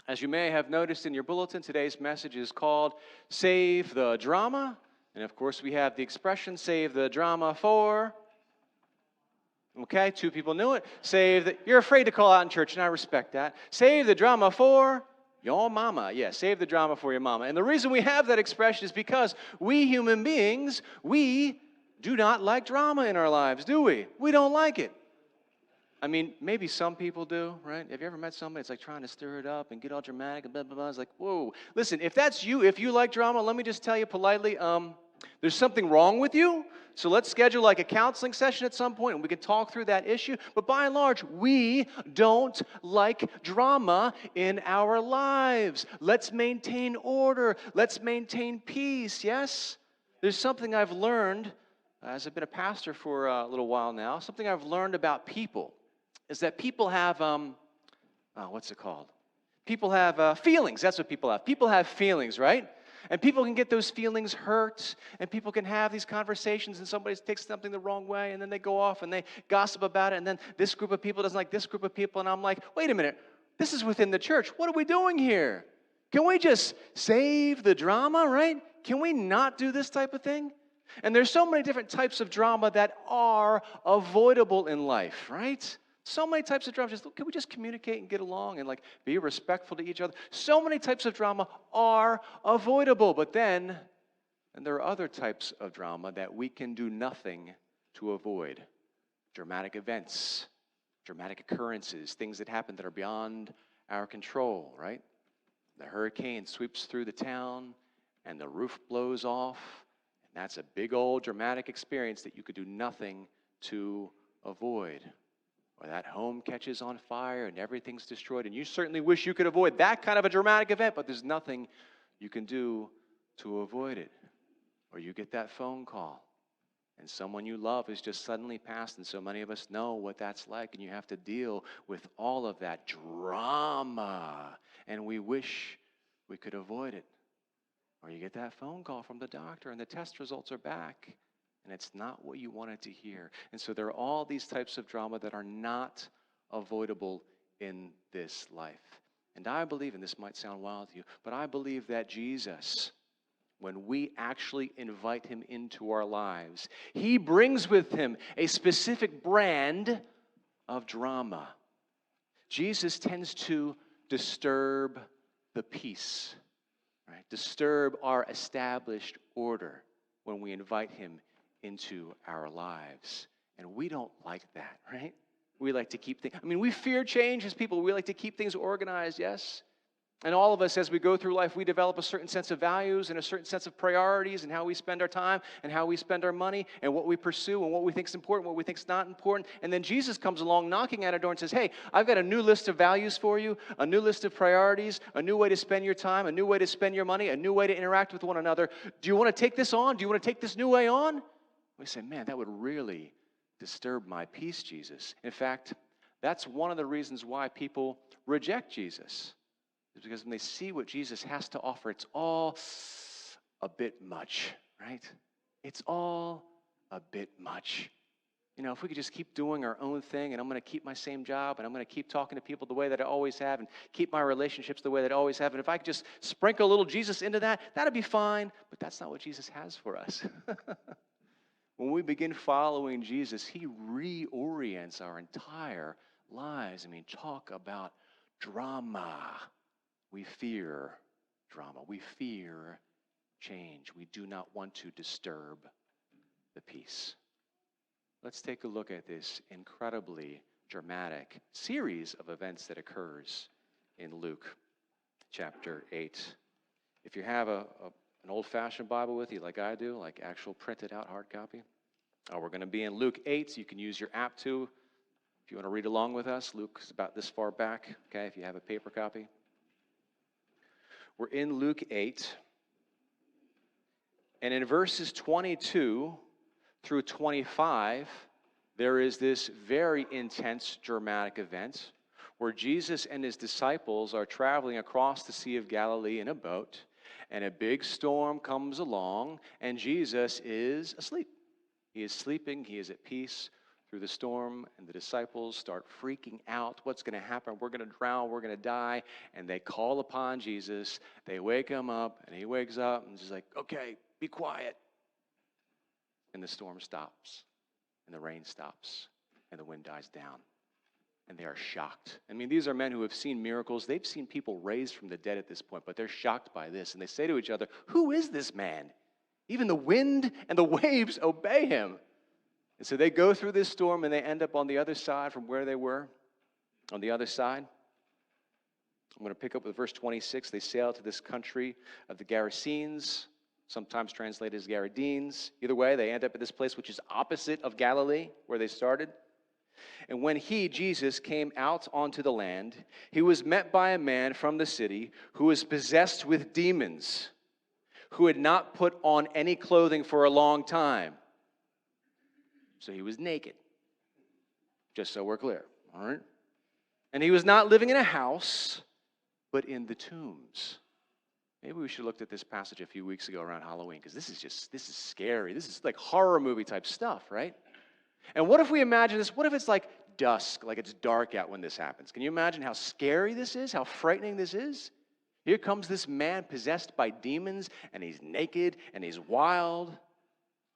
As you may have noticed in your bulletin, today's message is called Save the Drama. And of course, we have the expression, save the drama for... Okay, 2 people knew it. You're afraid to call out in church, and I respect that. Save the drama for your mama. Yeah, save the drama for your mama. And the reason we have that expression is because we human beings, we do not like drama in our lives, do we? We don't like it. I mean, maybe some people do, right? Have you ever met somebody that's like trying to stir it up and get all dramatic and blah, blah, blah? It's like, whoa. Listen, if that's you, if you like drama, let me just tell you politely, there's something wrong with you. So let's schedule like a counseling session at some point and we can talk through that issue. But by and large, we don't like drama in our lives. Let's maintain order. Let's maintain peace, yes? There's something I've learned, as I've been a pastor for a little while now, something I've learned about people is that people have, what's it called? People have feelings. That's what people have. People have feelings, right? And people can get those feelings hurt, and people can have these conversations, and somebody takes something the wrong way, and then they go off and they gossip about it, and then this group of people doesn't like this group of people, and I'm like, wait a minute, this is within the church. What are we doing here? Can we just save the drama, right? Can we not do this type of thing? And there's so many different types of drama that are avoidable in life, right? So many types of drama. Can we just communicate and get along and like be respectful to each other? So many types of drama are avoidable. But then, and there are other types of drama that we can do nothing to avoid. Dramatic events, dramatic occurrences, things that happen that are beyond our control, right? The hurricane sweeps through the town and the roof blows off. And that's a big old dramatic experience that you could do nothing to avoid. Or that home catches on fire and everything's destroyed. And you certainly wish you could avoid that kind of a dramatic event, but there's nothing you can do to avoid it. Or you get that phone call and someone you love has just suddenly passed, and so many of us know what that's like, and you have to deal with all of that drama, and we wish we could avoid it. Or you get that phone call from the doctor and the test results are back. And it's not what you wanted to hear. And so there are all these types of drama that are not avoidable in this life. And I believe, and this might sound wild to you, but I believe that Jesus, when we actually invite him into our lives, he brings with him a specific brand of drama. Jesus tends to disturb the peace, right? Disturb our established order when we invite him into our lives. And we don't like that, right? We like to keep things, we fear change as people. We like to keep things organized, yes? And all of us, as we go through life, we develop a certain sense of values and a certain sense of priorities and how we spend our time and how we spend our money and what we pursue and what we think is important, what we think is not important. And then Jesus comes along knocking at our door and says, hey, I've got a new list of values for you, a new list of priorities, a new way to spend your time, a new way to spend your money, a new way to interact with one another. Do you want to take this on? Do you want to take this new way on? We say, man, that would really disturb my peace, Jesus. In fact, that's one of the reasons why people reject Jesus. Is because when they see what Jesus has to offer, it's all a bit much, right? It's all a bit much. If we could just keep doing our own thing, and I'm going to keep my same job, and I'm going to keep talking to people the way that I always have, and keep my relationships the way that I always have, and if I could just sprinkle a little Jesus into that, that'd be fine. But that's not what Jesus has for us. When we begin following Jesus, he reorients our entire lives. Talk about drama. We fear drama. We fear change. We do not want to disturb the peace. Let's take a look at this incredibly dramatic series of events that occurs in Luke chapter 8. If you have an old-fashioned Bible with you like I do, like actual printed out hard copy, we're going to be in Luke 8, so you can use your app too. If you want to read along with us, Luke's about this far back, okay, if you have a paper copy. We're in Luke 8, and in verses 22 through 25, there is this very intense, dramatic event where Jesus and his disciples are traveling across the Sea of Galilee in a boat, and a big storm comes along, and Jesus is asleep. He is sleeping. He is at peace. through the storm, and the disciples start freaking out. What's going to happen? We're going to drown. We're going to die. And they call upon Jesus. They wake him up, and he wakes up, and he's like, okay, be quiet. And the storm stops, and the rain stops, and the wind dies down. And they are shocked. I mean, these are men who have seen miracles. They've seen people raised from the dead at this point, but they're shocked by this. And they say to each other, who is this man? Even the wind and the waves obey him. And so they go through this storm, and they end up on the other side from where they were, on the other side. I'm going to pick up with verse 26. They sail to this country of the Gerasenes, sometimes translated as Gadarenes. Either way, they end up at this place which is opposite of Galilee, where they started. And when he, Jesus, came out onto the land, he was met by a man from the city who was possessed with demons, who had not put on any clothing for a long time. So he was naked, just so we're clear, all right? And he was not living in a house, but in the tombs. Maybe we should have looked at this passage a few weeks ago around Halloween, because this is scary. This is like horror movie type stuff, right? And what if we imagine this? What if it's like dusk, like it's dark out when this happens? Can you imagine how scary this is, how frightening this is? Here comes this man possessed by demons, and he's naked, and he's wild.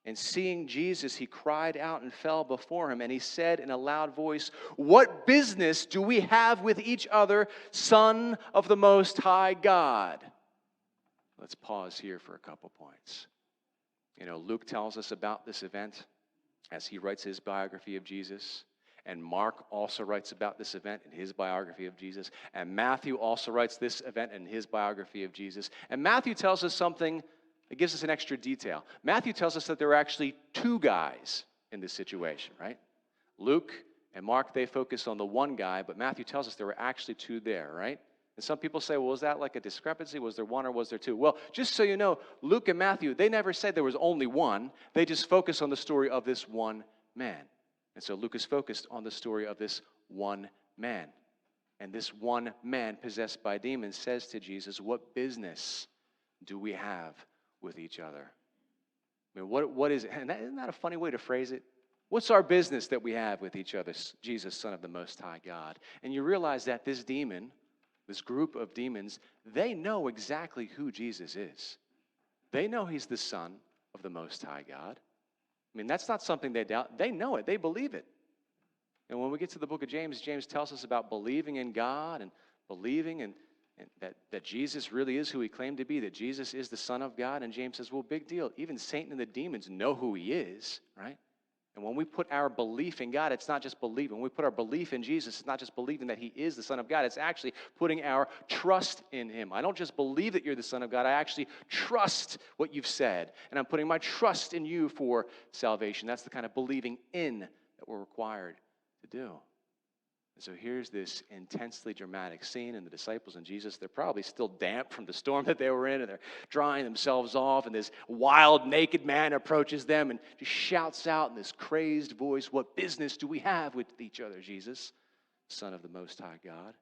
And seeing Jesus, he cried out and fell before him, and he said in a loud voice, what business do we have with each other, Son of the Most High God? Let's pause here for a couple points. You know, Luke tells us about this event as he writes his biography of Jesus. And Mark also writes about this event in his biography of Jesus. And Matthew also writes this event in his biography of Jesus. And Matthew tells us something that gives us an extra detail. Matthew tells us that there were actually two guys in this situation, right? Luke and Mark, they focus on the one guy, but Matthew tells us there were actually two there, right? And some people say, well, was that like a discrepancy? Was there one or was there two? Well, just so you know, Luke and Matthew, they never said there was only one. They just focus on the story of this one man. And so Luke is focused on the story of this one man. And this one man possessed by demons says to Jesus, what business do we have with each other? I mean, what is it? And isn't that a funny way to phrase it? What's our business that we have with each other, Jesus, Son of the Most High God? And you realize that this demon, this group of demons, they know exactly who Jesus is. They know he's the Son of the Most High God. I mean, that's not something they doubt. They know it. They believe it. And when we get to the book of James, James tells us about believing in God and believing and that Jesus really is who he claimed to be, that Jesus is the Son of God. And James says, well, big deal. Even Satan and the demons know who he is, right? And when we put our belief in God, it's not just believing. When we put our belief in Jesus, it's not just believing that he is the Son of God. It's actually putting our trust in him. I don't just believe that you're the Son of God. I actually trust what you've said. And I'm putting my trust in you for salvation. That's the kind of believing in that we're required to do. And so here's this intensely dramatic scene, and the disciples and Jesus, they're probably still damp from the storm that they were in, and they're drying themselves off, and this wild, naked man approaches them and just shouts out in this crazed voice, what business do we have with each other, Jesus, Son of the Most High God?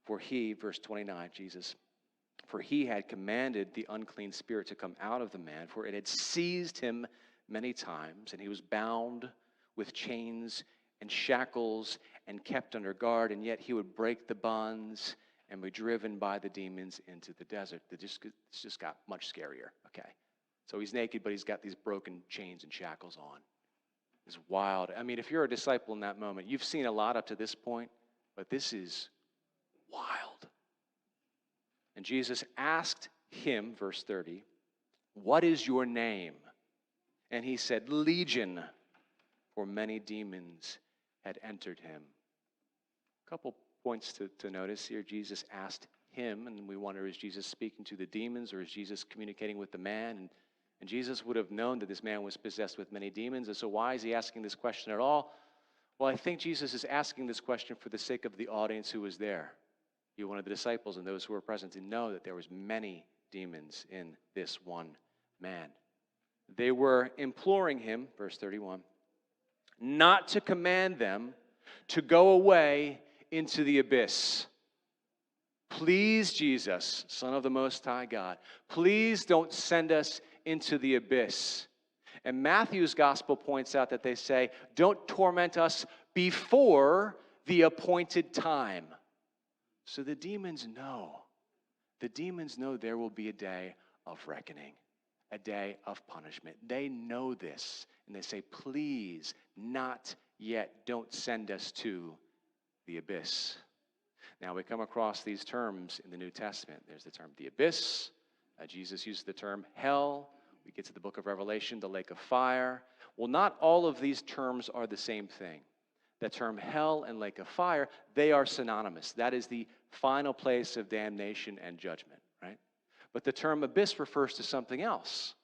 For he, verse 29, Jesus, for he had commanded the unclean spirit to come out of the man, for it had seized him many times, and he was bound with chains and shackles and kept under guard, and yet he would break the bonds and be driven by the demons into the desert. It's just got much scarier, okay? So he's naked, but he's got these broken chains and shackles on. It's wild. I mean, if you're a disciple in that moment, you've seen a lot up to this point, but this is wild. And Jesus asked him, verse 30, what is your name? And he said, Legion, for many demons had entered him. A couple points to notice here. Jesus asked him, and we wonder, is Jesus speaking to the demons or is Jesus communicating with the man? And Jesus would have known that this man was possessed with many demons, and so why is he asking this question at all? Well, I think Jesus is asking this question for the sake of the audience who was there. He wanted the disciples and those who were present to know that there was many demons in this one man. They were imploring him, verse 31, not to command them to go away into the abyss. Please, Jesus, Son of the Most High God, please don't send us into the abyss. And Matthew's gospel points out that they say, don't torment us before the appointed time. So the demons know. The demons know there will be a day of reckoning, a day of punishment. They know this, and they say, please, not yet. Don't send us to the abyss. Now, we come across these terms in the New Testament. There's the term the abyss. Jesus used the term hell. We get to the book of Revelation, the lake of fire. Well, not all of these terms are the same thing. The term hell and lake of fire, they are synonymous. That is the final place of damnation and judgment, right? But the term abyss refers to something else.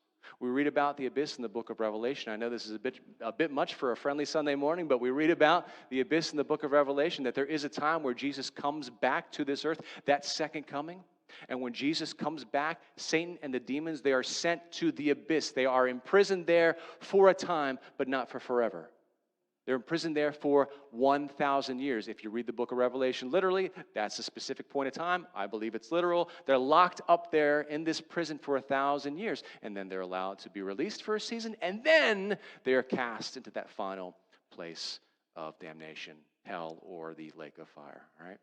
We read about the abyss in the book of Revelation. I know this is a bit much for a friendly Sunday morning, but we read about the abyss in the book of Revelation, that there is a time where Jesus comes back to this earth, that second coming. And when Jesus comes back, Satan and the demons, they are sent to the abyss. They are imprisoned there for a time, but not for forever. They're imprisoned there for 1,000 years. If you read the book of Revelation literally, that's a specific point of time. I believe it's literal. They're locked up there in this prison for 1,000 years. And then they're allowed to be released for a season. And then they are cast into that final place of damnation, hell, or the lake of fire. All right?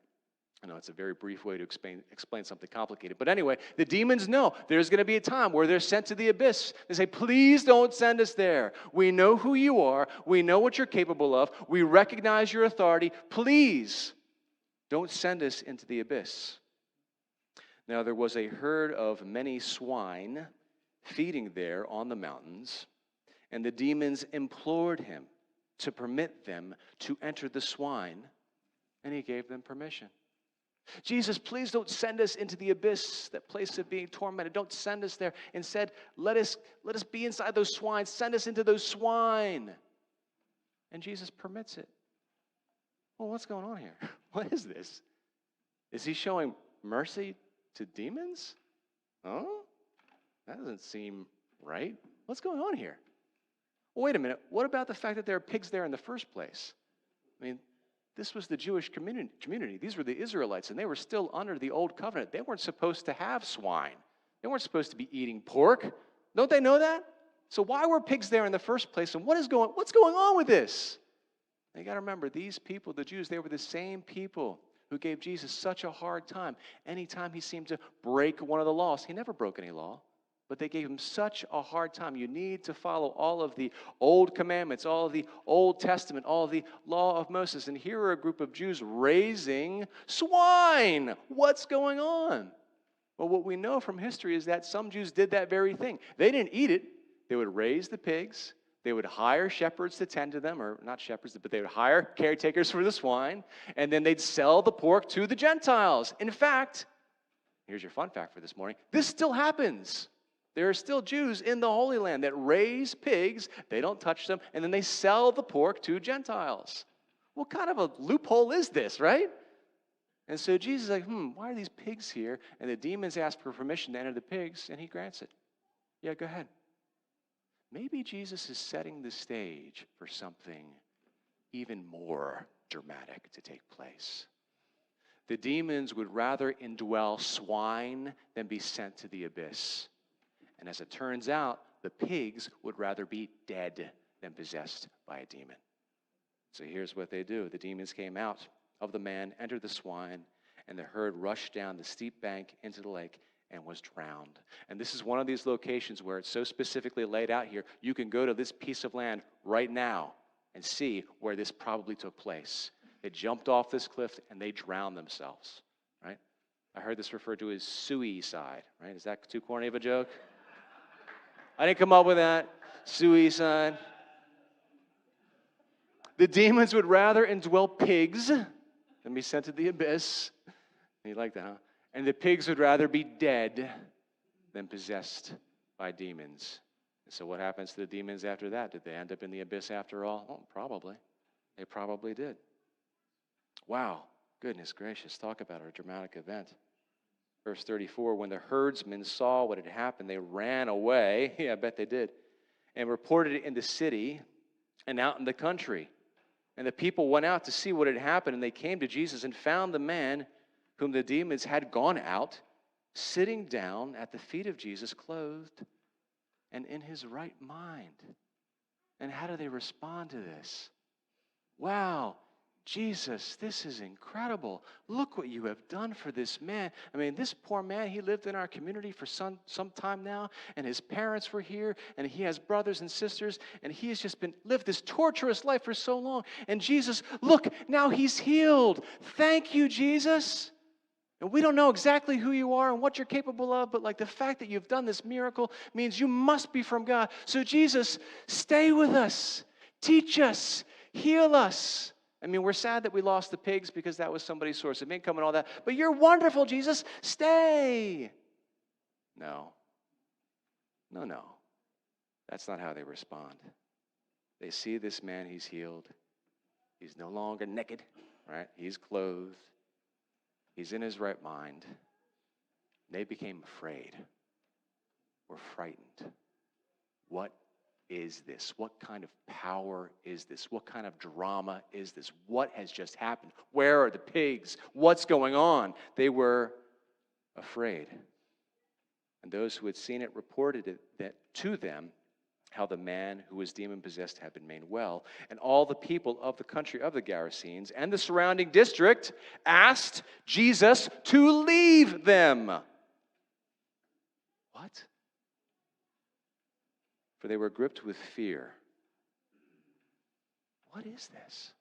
I know it's a very brief way to explain something complicated. But anyway, the demons know there's going to be a time where they're sent to the abyss. They say, please don't send us there. We know who you are. We know what you're capable of. We recognize your authority. Please don't send us into the abyss. Now, there was a herd of many swine feeding there on the mountains, and the demons implored him to permit them to enter the swine, and he gave them permission. Jesus, please don't send us into the abyss, that place of being tormented. Don't send us there. Instead, let us be inside those swine. Send us into those swine. And Jesus permits it. Well, what's going on here? What is this? Is he showing mercy to demons? Oh, that doesn't seem right. What's going on here? Well, wait a minute. What about the fact that there are pigs there in the first place? I mean, this was the Jewish community. These were the Israelites, and they were still under the old covenant. They weren't supposed to have swine. They weren't supposed to be eating pork. Don't they know that? So why were pigs there in the first place, and what's going on with this? Now, you got to remember, these people, the Jews, they were the same people who gave Jesus such a hard time. Anytime he seemed to break one of the laws, he never broke any law. But they gave him such a hard time. You need to follow all of the old commandments, all of the Old Testament, all of the law of Moses. And here are a group of Jews raising swine. What's going on? Well, what we know from history is that some Jews did that very thing. They didn't eat it. They would raise the pigs. They would hire shepherds to tend to them, or not shepherds, but they would hire caretakers for the swine. And then they'd sell the pork to the Gentiles. In fact, here's your fun fact for this morning. This still happens. There are still Jews in the Holy Land that raise pigs, they don't touch them, and then they sell the pork to Gentiles. What kind of a loophole is this, right? And so Jesus is like, why are these pigs here? And the demons ask for permission to enter the pigs, and he grants it. Yeah, go ahead. Maybe Jesus is setting the stage for something even more dramatic to take place. The demons would rather indwell swine than be sent to the abyss. And as it turns out, the pigs would rather be dead than possessed by a demon. So here's what they do. The demons came out of the man, entered the swine, and the herd rushed down the steep bank into the lake and was drowned. And this is one of these locations where it's so specifically laid out here. You can go to this piece of land right now and see where this probably took place. They jumped off this cliff and they drowned themselves, right? I heard this referred to as suicide, right? Is that too corny of a joke? I didn't come up with that. Suicide. The demons would rather indwell pigs than be sent to the abyss. You like that, huh? And the pigs would rather be dead than possessed by demons. And so what happens to the demons after that? Did they end up in the abyss after all? Oh, probably. They probably did. Wow. Goodness gracious. Talk about a dramatic event. Verse 34, when the herdsmen saw what had happened, they ran away. Yeah, I bet they did. And reported it in the city and out in the country. And the people went out to see what had happened, and they came to Jesus and found the man whom the demons had gone out, sitting down at the feet of Jesus, clothed and in his right mind. And how do they respond to this? Wow, Jesus, this is incredible. Look what you have done for this man. I mean, this poor man, he lived in our community for some time now, and his parents were here, and he has brothers and sisters, and he has just lived this torturous life for so long. And Jesus, look, now he's healed. Thank you, Jesus. And we don't know exactly who you are and what you're capable of, but like the fact that you've done this miracle means you must be from God. So Jesus, stay with us, teach us, heal us. I mean, we're sad that we lost the pigs because that was somebody's source of income and all that, but you're wonderful, Jesus, stay. No. That's not how they respond. They see this man, he's healed. He's no longer naked, right? He's clothed. He's in his right mind. They became afraid or frightened. What is this? What kind of power is this? What kind of drama is this? What has just happened? Where are the pigs? What's going on? They were afraid. And those who had seen it reported that to them how the man who was demon-possessed had been made well. And all the people of the country of the Gerasenes and the surrounding district asked Jesus to leave them. What? For they were gripped with fear. What is this?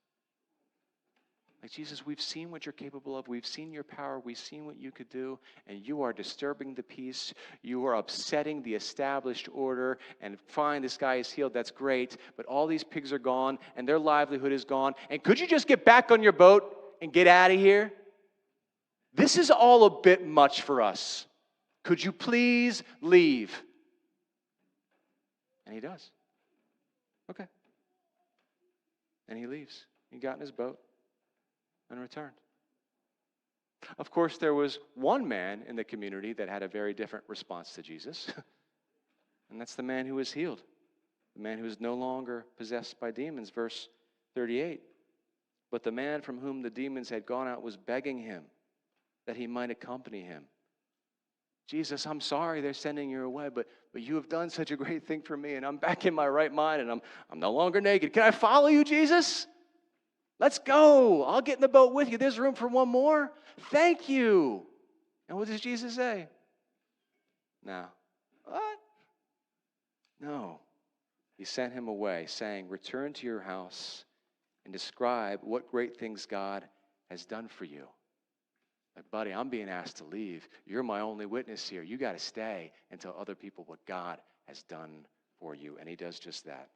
Like, Jesus, we've seen what you're capable of. We've seen your power. We've seen what you could do. And you are disturbing the peace. You are upsetting the established order. And fine, this guy is healed. That's great. But all these pigs are gone, and their livelihood is gone. And could you just get back on your boat and get out of here? This is all a bit much for us. Could you please leave? And he does. Okay. And he leaves. He got in his boat and returned. Of course, there was one man in the community that had a very different response to Jesus, and that's the man who was healed, the man who is no longer possessed by demons. Verse 38, but the man from whom the demons had gone out was begging him that he might accompany him. Jesus, I'm sorry they're sending you away, but you have done such a great thing for me, and I'm back in my right mind, and I'm no longer naked. Can I follow you, Jesus? Let's go. I'll get in the boat with you. There's room for one more. Thank you. And what does Jesus say? No. What? No. He sent him away, saying, return to your house and describe what great things God has done for you. Like, buddy, I'm being asked to leave. You're my only witness here. You got to stay and tell other people what God has done for you. And he does just that.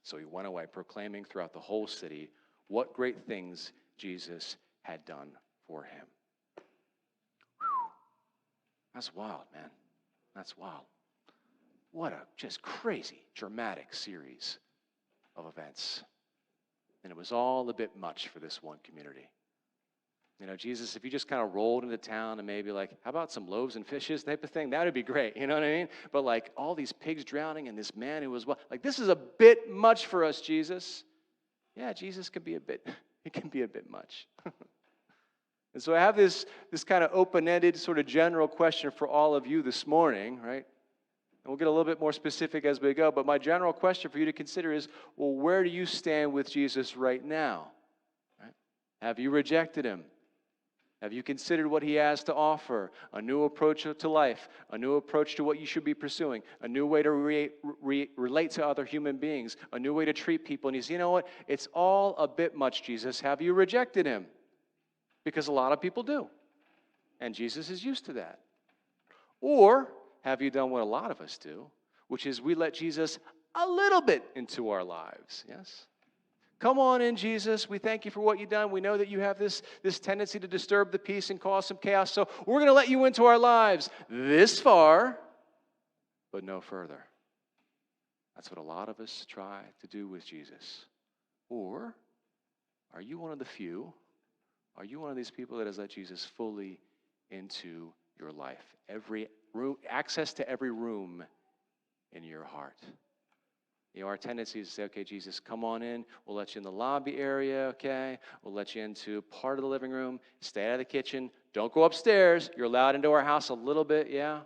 So he went away, proclaiming throughout the whole city what great things Jesus had done for him. Whew. That's wild, man. That's wild. What a just crazy, dramatic series of events. And it was all a bit much for this one community. You know, Jesus, if you just kind of rolled into town and maybe like, how about some loaves and fishes type of thing? That would be great. You know what I mean? But like all these pigs drowning and this man who was, like, this is a bit much for us, Jesus. Yeah, Jesus can be a bit much. And so I have this kind of open-ended sort of general question for all of you this morning, right? And we'll get a little bit more specific as we go, but my general question for you to consider is, well, where do you stand with Jesus right now? Right? Have you rejected him? Have you considered what he has to offer? A new approach to life, a new approach to what you should be pursuing, a new way to relate to other human beings, a new way to treat people. And you say, you know what? It's all a bit much, Jesus. Have you rejected him? Because a lot of people do. And Jesus is used to that. Or have you done what a lot of us do, which is we let Jesus a little bit into our lives? Yes? Come on in, Jesus. We thank you for what you've done. We know that you have this tendency to disturb the peace and cause some chaos, so we're going to let you into our lives this far, but no further. That's what a lot of us try to do with Jesus. Or are you one of the few? Are you one of these people that has let Jesus fully into your life? Every room, access to every room in your heart. You know, our tendency is to say, okay, Jesus, come on in. We'll let you in the lobby area, okay? We'll let you into part of the living room. Stay out of the kitchen. Don't go upstairs. You're allowed into our house a little bit, yeah?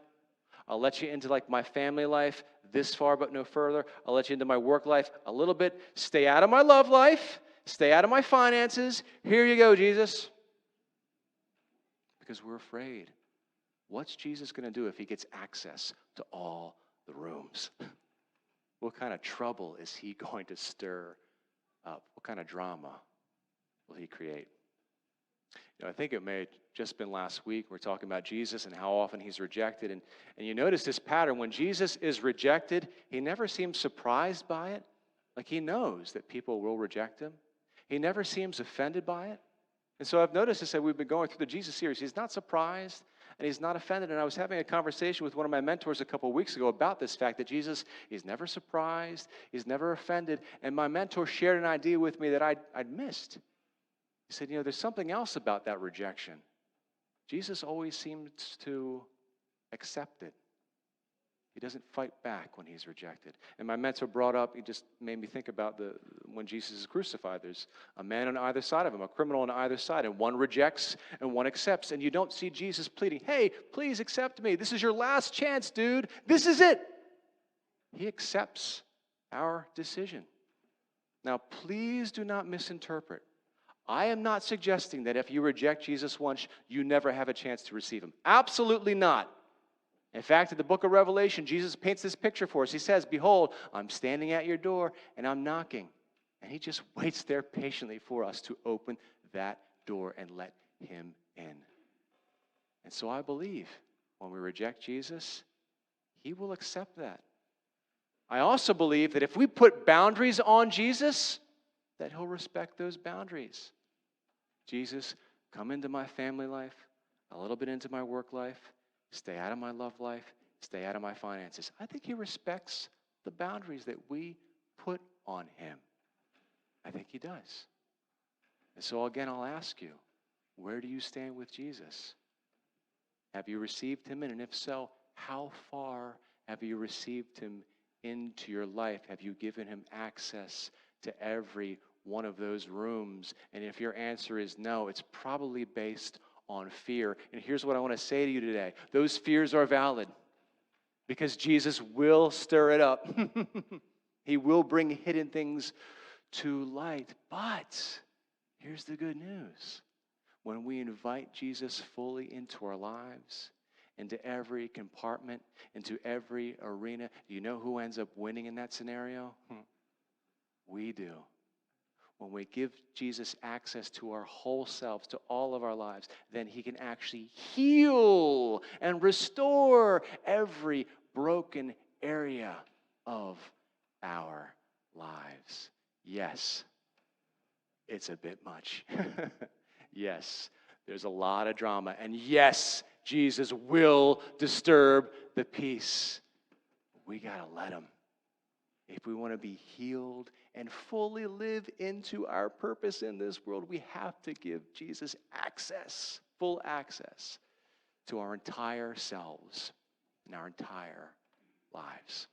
I'll let you into like my family life this far but no further. I'll let you into my work life a little bit. Stay out of my love life. Stay out of my finances. Here you go, Jesus. Because we're afraid. What's Jesus going to do if he gets access to all the rooms? What kind of trouble is he going to stir up? What kind of drama will he create? I think it may have just been last week. We're talking about Jesus and how often he's rejected. And you notice this pattern. When Jesus is rejected, he never seems surprised by it. Like he knows that people will reject him. He never seems offended by it. And so I've noticed this, that we've been going through the Jesus series. He's not surprised and he's not offended. And I was having a conversation with one of my mentors a couple of weeks ago about this fact that Jesus is never surprised. He's never offended. And my mentor shared an idea with me that I'd missed. He said, there's something else about that rejection. Jesus always seems to accept it. He doesn't fight back when he's rejected. And my mentor brought up, he just made me think about when Jesus is crucified. There's a man on either side of him, a criminal on either side, and one rejects and one accepts. And you don't see Jesus pleading, hey, please accept me. This is your last chance, dude. This is it. He accepts our decision. Now, please do not misinterpret. I am not suggesting that if you reject Jesus once, you never have a chance to receive him. Absolutely not. In fact, in the book of Revelation, Jesus paints this picture for us. He says, behold, I'm standing at your door and I'm knocking. And he just waits there patiently for us to open that door and let him in. And so I believe when we reject Jesus, he will accept that. I also believe that if we put boundaries on Jesus, that he'll respect those boundaries. Jesus, come into my family life, a little bit into my work life, stay out of my love life, stay out of my finances. I think he respects the boundaries that we put on him. I think he does. And so again, I'll ask you, where do you stand with Jesus? Have you received him in? And if so, how far have you received him into your life? Have you given him access to every one of those rooms? And if your answer is no, it's probably based on fear. And here's what I want to say to you today. Those fears are valid because Jesus will stir it up. He will bring hidden things to light. But here's the good news. When we invite Jesus fully into our lives, into every compartment, into every arena, do you know who ends up winning in that scenario? We do. When we give Jesus access to our whole selves, to all of our lives, then he can actually heal and restore every broken area of our lives. Yes, it's a bit much. Yes, there's a lot of drama. And yes, Jesus will disturb the peace. We got to let him. If we want to be healed and fully live into our purpose in this world, we have to give Jesus access, full access to our entire selves and our entire lives.